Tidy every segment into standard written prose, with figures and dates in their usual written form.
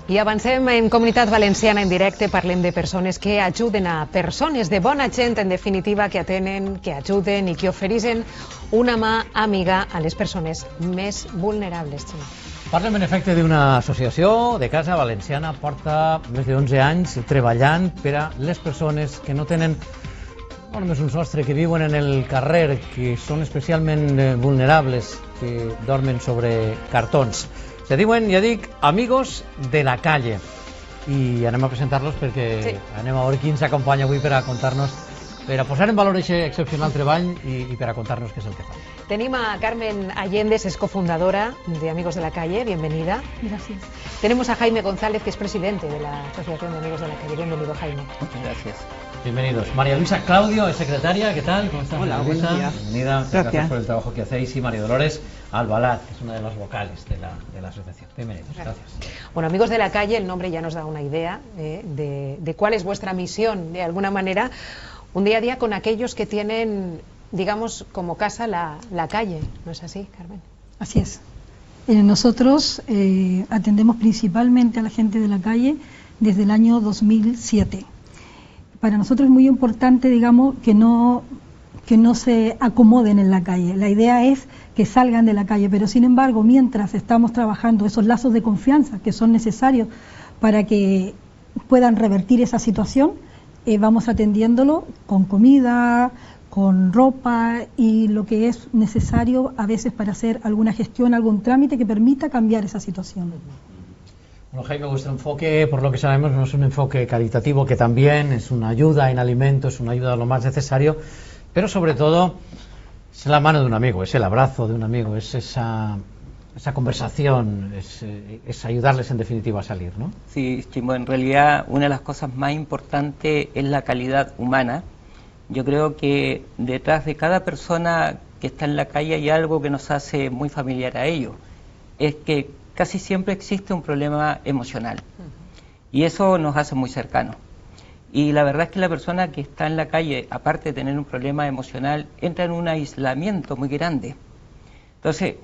I avancem en Comunitat Valenciana en directe, parlem de persones que ajuden a persones de bona gent, en definitiva, que atenen, que ajuden i que ofereixen una mà amiga a les persones més vulnerables. Parlem en efecte d'una associació de Casa Valenciana, porta més de 11 anys treballant per a les persones que no tenen no només un sostre, que viuen en el carrer, que són especialment vulnerables, que dormen sobre cartons. Se diuen, ja dic, Amigos de la Calle. I anem a presentar-los perquè anem a veure qui ens acompanya avui per a contar-nos, per a posar en valor aquest excepcional treball i per a contar-nos què és el que fa. Tenim a Carmen Allende, es cofundadora de Amigos de la Calle, bienvenida. Gracias. Tenemos a Jaime González, que es presidente de la Asociación de Amigos de la Calle. Bienvenido, Jaime. Muchas gracias. Bienvenidos. María Luisa Claudio es secretaria, ¿qué tal? ¿Cómo estás? Hola, buenos días. Bienvenida, gracias por el trabajo que hacéis. Y María Dolores Albalat, que es una de las vocales de la asociación. Bienvenidos, gracias. Bueno, Amigos de la Calle, el nombre ya nos da una idea de cuál es vuestra misión, de alguna manera, un día a día con aquellos que tienen, digamos, como casa la calle. ¿No es así, Carmen? Así es. Nosotros atendemos principalmente a la gente de la calle desde el año 2007. Para nosotros es muy importante, digamos, que no se acomoden en la calle. La idea es que salgan de la calle, pero sin embargo, mientras estamos trabajando esos lazos de confianza que son necesarios para que puedan revertir esa situación, vamos atendiéndolo con comida, con ropa y lo que es necesario a veces para hacer alguna gestión, algún trámite que permita cambiar esa situación. Bueno, Jaime, vuestro enfoque, por lo que sabemos, no es un enfoque caritativo, que también es una ayuda en alimentos, es una ayuda a lo más necesario, pero sobre todo es la mano de un amigo, es el abrazo de un amigo, es esa conversación, es ayudarles en definitiva a salir, ¿no? Sí, Chimbo, en realidad una de las cosas más importantes es la calidad humana. Yo creo que detrás de cada persona que está en la calle hay algo que nos hace muy familiar a ellos, es que casi siempre existe un problema emocional y eso nos hace muy cercanos. Y la verdad es que la persona que está en la calle, aparte de tener un problema emocional, entra en un aislamiento muy grande. Entonces,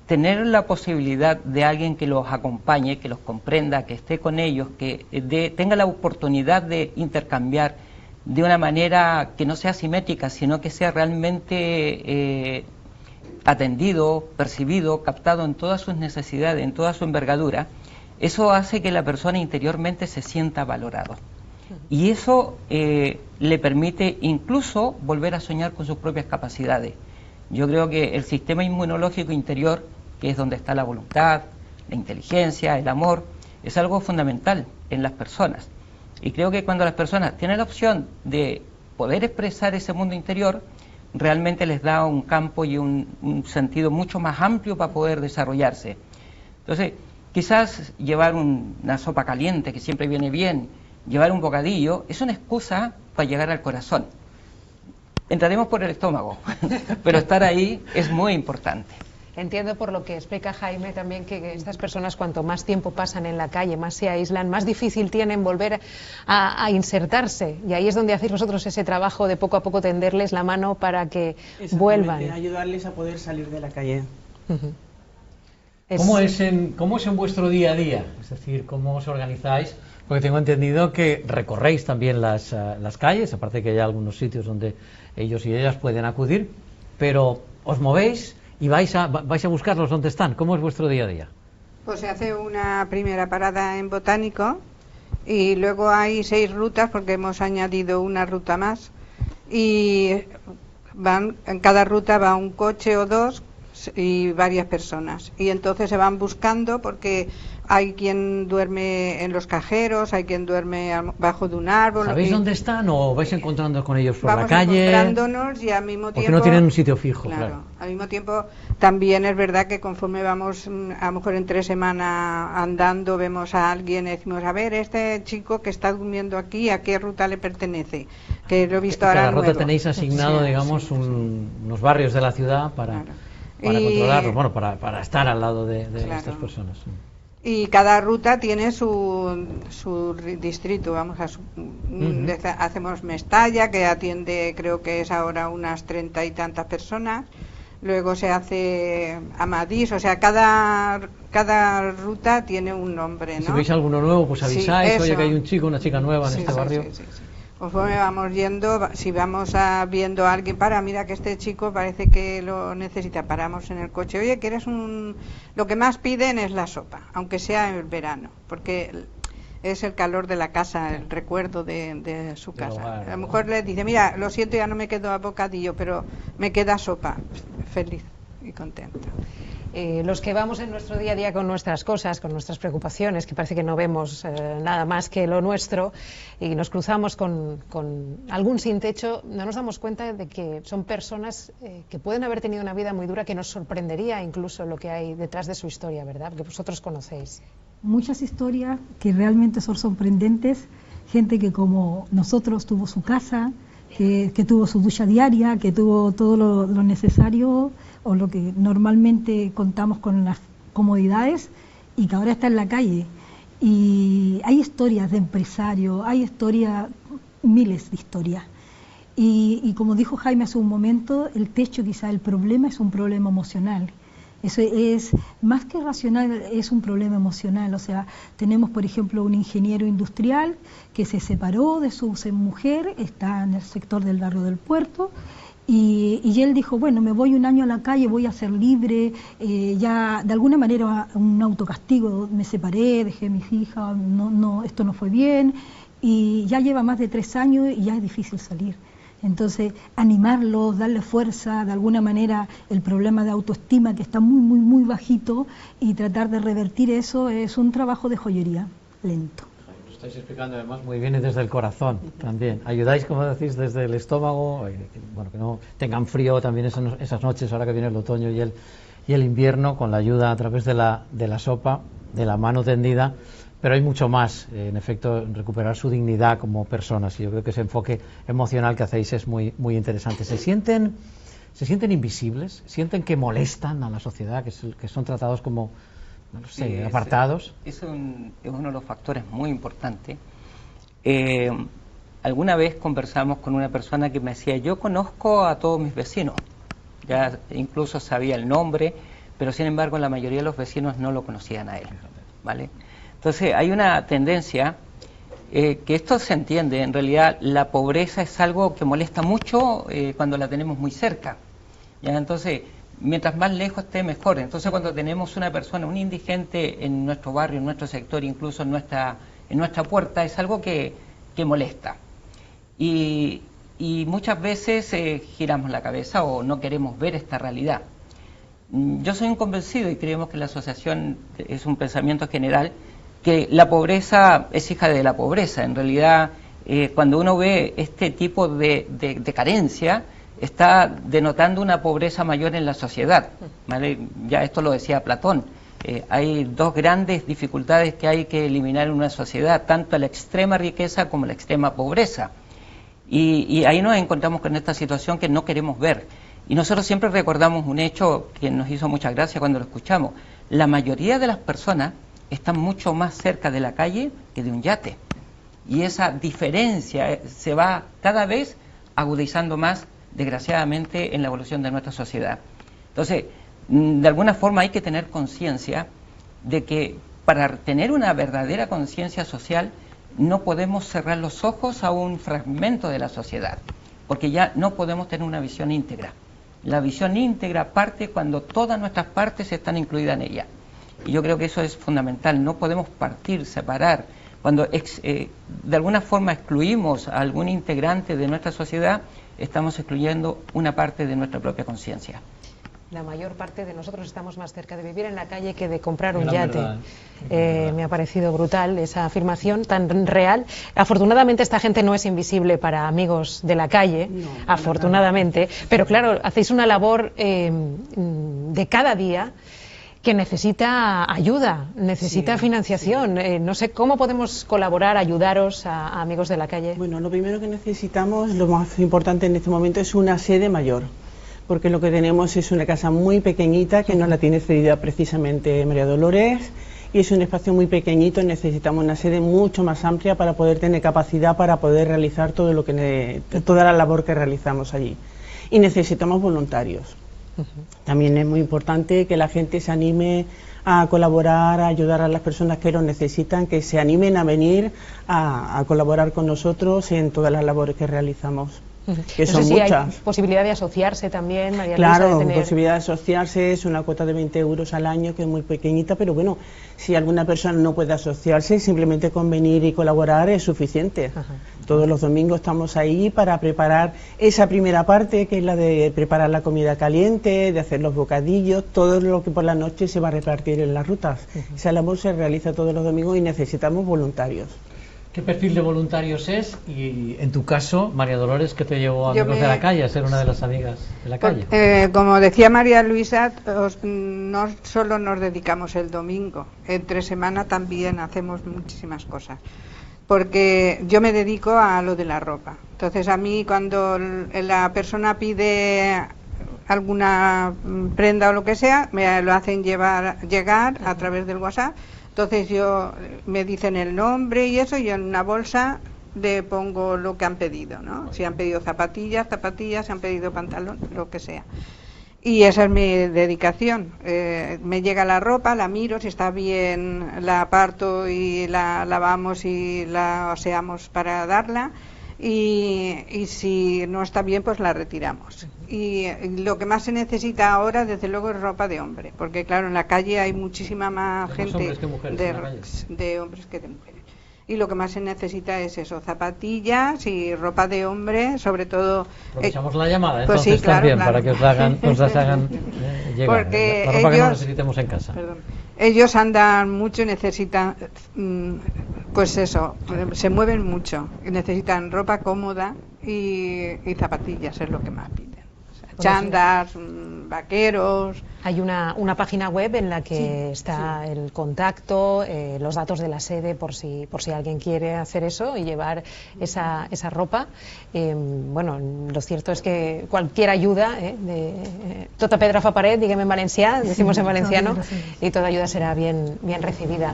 tener la posibilidad de alguien que los acompañe, que los comprenda, que esté con ellos, que tenga la oportunidad de intercambiar de una manera que no sea simétrica, sino que sea realmente atendido, percibido, captado en todas sus necesidades, en toda su envergadura, eso hace que la persona interiormente se sienta valorado. Y eso le permite incluso volver a soñar con sus propias capacidades. Yo creo que el sistema inmunológico interior, que es donde está la voluntad, la inteligencia, el amor, es algo fundamental en las personas. Y creo que cuando las personas tienen la opción de poder expresar ese mundo interior, realmente les da un campo y un sentido mucho más amplio para poder desarrollarse. Entonces, quizás llevar una sopa caliente, que siempre viene bien, llevar un bocadillo, es una excusa para llegar al corazón. Entraremos por el estómago, pero estar ahí es muy importante. Entiendo por lo que explica Jaime también que estas personas, cuanto más tiempo pasan en la calle, más se aíslan, más difícil tienen volver a insertarse, y ahí es donde hacéis vosotros ese trabajo de poco a poco tenderles la mano para que vuelvan. Ayudarles a poder salir de la calle. ¿Cómo es en vuestro día a día? Es decir, ¿cómo os organizáis? Porque tengo entendido que recorréis también las calles, aparte de que hay algunos sitios donde ellos y ellas pueden acudir, pero os movéis y vais a buscarlos donde están. ¿Cómo es vuestro día a día? Pues se hace una primera parada en Botánico y luego hay 6 rutas porque hemos añadido una ruta más y en cada ruta va un coche o 2 y varias personas y entonces se van buscando porque hay quien duerme en los cajeros, hay quien duerme bajo de un árbol. ¿Sabéis dónde están o vais encontrando con ellos por la calle? Vamos encontrándonos y al mismo tiempo... Porque no tienen un sitio fijo, claro. Al mismo tiempo también es verdad que conforme vamos a lo mejor en 3 semanas andando, vemos a alguien y decimos, a ver, este chico que está durmiendo aquí, ¿a qué ruta le pertenece? Que lo he visto ahora cada nuevo. ruta tenéis asignado, digamos, unos barrios de la ciudad para controlarlos, bueno, para estar al lado de estas personas. Y cada ruta tiene su distrito, vamos a hacemos Mestalla, que atiende, creo que es ahora unas 30 y tantas personas, luego se hace Amadís, o sea, cada cada ruta tiene un nombre, ¿no? Si veis alguno nuevo, pues avisáis, Sí, oye, eso. que hay un chico, una chica nueva en Sí, este sí, barrio. sí. Conforme vamos yendo, si vamos viendo a alguien, mira que este chico parece que lo necesita, paramos en el coche, oye, ¿quieres un...? Lo que más piden es la sopa, aunque sea en el verano, porque es el calor de la casa, el recuerdo de su casa. A lo mejor le dice, mira, lo siento, ya no me quedo a bocadillo, pero me queda sopa. Feliz y contenta. Los que vamos en nuestro día a día con nuestras cosas, con nuestras preocupaciones, que parece que no vemos nada más que lo nuestro, y nos cruzamos con algún sin techo, no nos damos cuenta de que son personas que pueden haber tenido una vida muy dura, que nos sorprendería incluso lo que hay detrás de su historia, ¿verdad? Que vosotros conocéis. Muchas historias que realmente son sorprendentes, gente que como nosotros tuvo su casa, que tuvo su ducha diaria, que tuvo todo lo necesario o lo que normalmente contamos con las comodidades y que ahora está en la calle. Y hay historias de empresarios, hay historias, miles de historias. Y como dijo Jaime hace un momento, el techo quizá el problema es un problema emocional. Eso es más que racional, es un problema emocional. O sea, tenemos por ejemplo un ingeniero industrial que se separó de su mujer, está en el sector del barrio del Puerto, y él dijo, bueno, me voy un año a la calle, voy a ser libre, ya de alguna manera un autocastigo, me separé, dejé a mis hijas, esto no fue bien, y ya lleva más de 3 años y ya es difícil salir. Entonces, animarlos, darle fuerza, de alguna manera el problema de autoestima que está muy bajito, y tratar de revertir eso es un trabajo de joyería lento. Lo estáis explicando además muy bien y desde el corazón también. Ayudáis, como decís, desde el estómago, bueno, que no tengan frío también esas noches, ahora que viene el otoño y el invierno, con la ayuda a través de la sopa, de la mano tendida. Pero hay mucho más, en efecto, en recuperar su dignidad como personas, y yo creo que ese enfoque emocional que hacéis es muy interesante. ¿Se sienten invisibles? ¿Sienten que molestan a la sociedad, que son tratados como, no sé, sí, apartados? Es uno de los factores muy importantes. Alguna vez conversamos con una persona que me decía, yo conozco a todos mis vecinos, ya incluso sabía el nombre, pero sin embargo la mayoría de los vecinos no lo conocían a él, ¿vale? Entonces hay una tendencia que esto se entiende. En realidad la pobreza es algo que molesta mucho cuando la tenemos muy cerca, ¿ya? Entonces mientras más lejos esté mejor. Entonces cuando tenemos una persona, un indigente en nuestro barrio, en nuestro sector, incluso en nuestra puerta, es algo que molesta, y muchas veces giramos la cabeza o no queremos ver esta realidad. Yo soy un convencido, y creemos que la asociación es un pensamiento general, que la pobreza es hija de la pobreza. En realidad, cuando uno ve este tipo de carencia, está denotando una pobreza mayor en la sociedad, ¿vale? Ya esto lo decía Platón. Hay 2 grandes dificultades que hay que eliminar en una sociedad, tanto la extrema riqueza como la extrema pobreza. Y ahí nos encontramos con esta situación que no queremos ver. Y nosotros siempre recordamos un hecho que nos hizo mucha gracia cuando lo escuchamos. La mayoría de las personas están mucho más cerca de la calle que de un yate. Y esa diferencia se va cada vez agudizando más, desgraciadamente, en la evolución de nuestra sociedad. Entonces, de alguna forma hay que tener conciencia de que para tener una verdadera conciencia social no podemos cerrar los ojos a un fragmento de la sociedad, porque ya no podemos tener una visión íntegra. La visión íntegra parte cuando todas nuestras partes están incluidas en ella. Y yo creo que eso es fundamental. No podemos partir, separar. Cuando de alguna forma excluimos a algún integrante de nuestra sociedad, estamos excluyendo una parte de nuestra propia conciencia. La mayor parte de nosotros estamos más cerca de vivir en la calle que de comprar un yate. Me ha parecido brutal esa afirmación tan real. Afortunadamente esta gente no es invisible para amigos de la calle, afortunadamente, pero claro, hacéis una labor de cada día que necesita ayuda, necesita financiación. No sé cómo podemos colaborar, ayudaros a amigos de la calle. Bueno, lo primero que necesitamos, lo más importante en este momento, es una sede mayor, porque lo que tenemos es una casa muy pequeñita que nos la tiene cedida precisamente María Dolores, y es un espacio muy pequeñito. Necesitamos una sede mucho más amplia para poder tener capacidad para poder realizar toda la labor que realizamos allí. Y necesitamos voluntarios. También es muy importante que la gente se anime a colaborar, a ayudar a las personas que lo necesitan, que se animen a venir a colaborar con nosotros en todas las labores que realizamos. Que no son sé si muchas. hay posibilidad de asociarse también, María Claro, Luisa, de tener... posibilidad de asociarse, es una cuota de 20 euros al año, que es muy pequeñita, pero bueno, si alguna persona no puede asociarse, simplemente con venir y colaborar es suficiente. Ajá. Todos los domingos estamos ahí para preparar esa primera parte, que es la de preparar la comida caliente, de hacer los bocadillos, todo lo que por la noche se va a repartir en las rutas. Esa labor se realiza todos los domingos y necesitamos voluntarios. ¿Qué perfil de voluntarios es? Y en tu caso, María Dolores, ¿qué te llevó a Yo Amigos de la Calle, a ser una de las amigas de la calle? Como decía María Luisa, no solo nos dedicamos el domingo, entre semana también hacemos muchísimas cosas, porque yo me dedico a lo de la ropa. Entonces a mí cuando la persona pide alguna prenda o lo que sea, me lo hacen llegar a través del WhatsApp. Entonces me dicen el nombre y eso, y en una bolsa le pongo lo que han pedido, ¿no? Si han pedido zapatillas, si han pedido pantalón, lo que sea. Y esa es mi dedicación. Me llega la ropa, la miro, si está bien la aparto y la lavamos y la aseamos para darla. Y si no está bien, pues la retiramos. Y lo que más se necesita ahora, desde luego, es ropa de hombre, porque claro, en la calle hay muchísima más gente hombres que mujeres de hombres que de mujeres. Y lo que más se necesita es eso, zapatillas y ropa de hombre, sobre todo... Aprovechamos la llamada, pues entonces sí, claro, también, claro. para que os las hagan llegar. Porque La ropa que no ellos- necesitemos en casa. Ellos andan mucho y necesitan, pues eso, se mueven mucho y necesitan ropa cómoda y zapatillas, es lo que más piden. O sea, chandas, vaqueros. Hay una página web en la que está el contacto, los datos de la sede por si alguien quiere hacer eso y llevar esa ropa. Bueno, lo cierto es que cualquier ayuda, tota pedra fa paret, diguem en valencià, decimos en valenciano, y toda ayuda será bien recibida.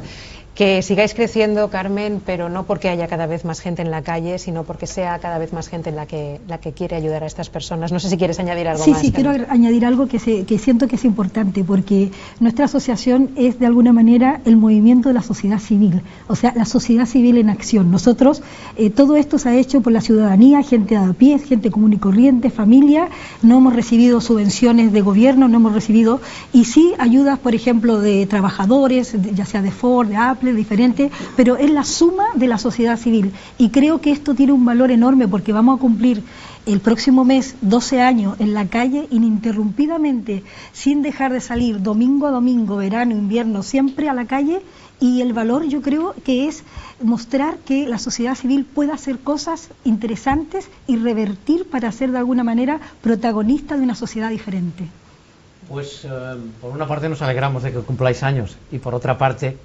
Que sigáis creciendo, Carmen, pero no porque haya cada vez más gente en la calle, sino porque sea cada vez más gente la que quiere ayudar a estas personas. No sé si quieres añadir algo más. Sí, quiero añadir algo que siento que es importante, porque nuestra asociación es de alguna manera el movimiento de la sociedad civil, o sea, la sociedad civil en acción. Nosotros, todo esto se ha hecho por la ciudadanía, gente a pie, gente común y corriente, familia. No hemos recibido subvenciones de gobierno, no hemos recibido, y sí ayudas, por ejemplo, de trabajadores, ya sea de Ford, de Apple, diferente, pero es la suma de la sociedad civil, y creo que esto tiene un valor enorme, porque vamos a cumplir el próximo mes 12 años en la calle ininterrumpidamente, sin dejar de salir domingo a domingo, verano, invierno, siempre a la calle. Y el valor, yo creo que es mostrar que la sociedad civil puede hacer cosas interesantes y revertir para ser de alguna manera protagonista de una sociedad diferente. Pues por una parte nos alegramos de que cumpláis años, y por otra parte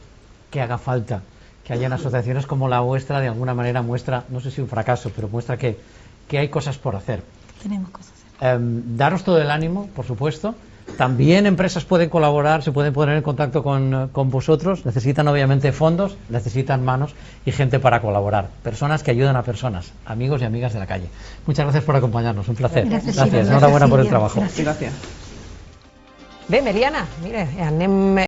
que haga falta que hayan asociaciones como la vuestra. De alguna manera muestra, no sé si un fracaso, pero muestra que hay cosas por hacer. Tenemos cosas. Daros todo el ánimo, por supuesto. También empresas pueden colaborar, se pueden poner en contacto con vosotros. Necesitan obviamente fondos, necesitan manos y gente para colaborar. Personas que ayudan a personas, amigos y amigas de la calle. Muchas gracias por acompañarnos, un placer. Gracias. Enhorabuena por el trabajo. Gracias. Bé, Meriana, mira, anem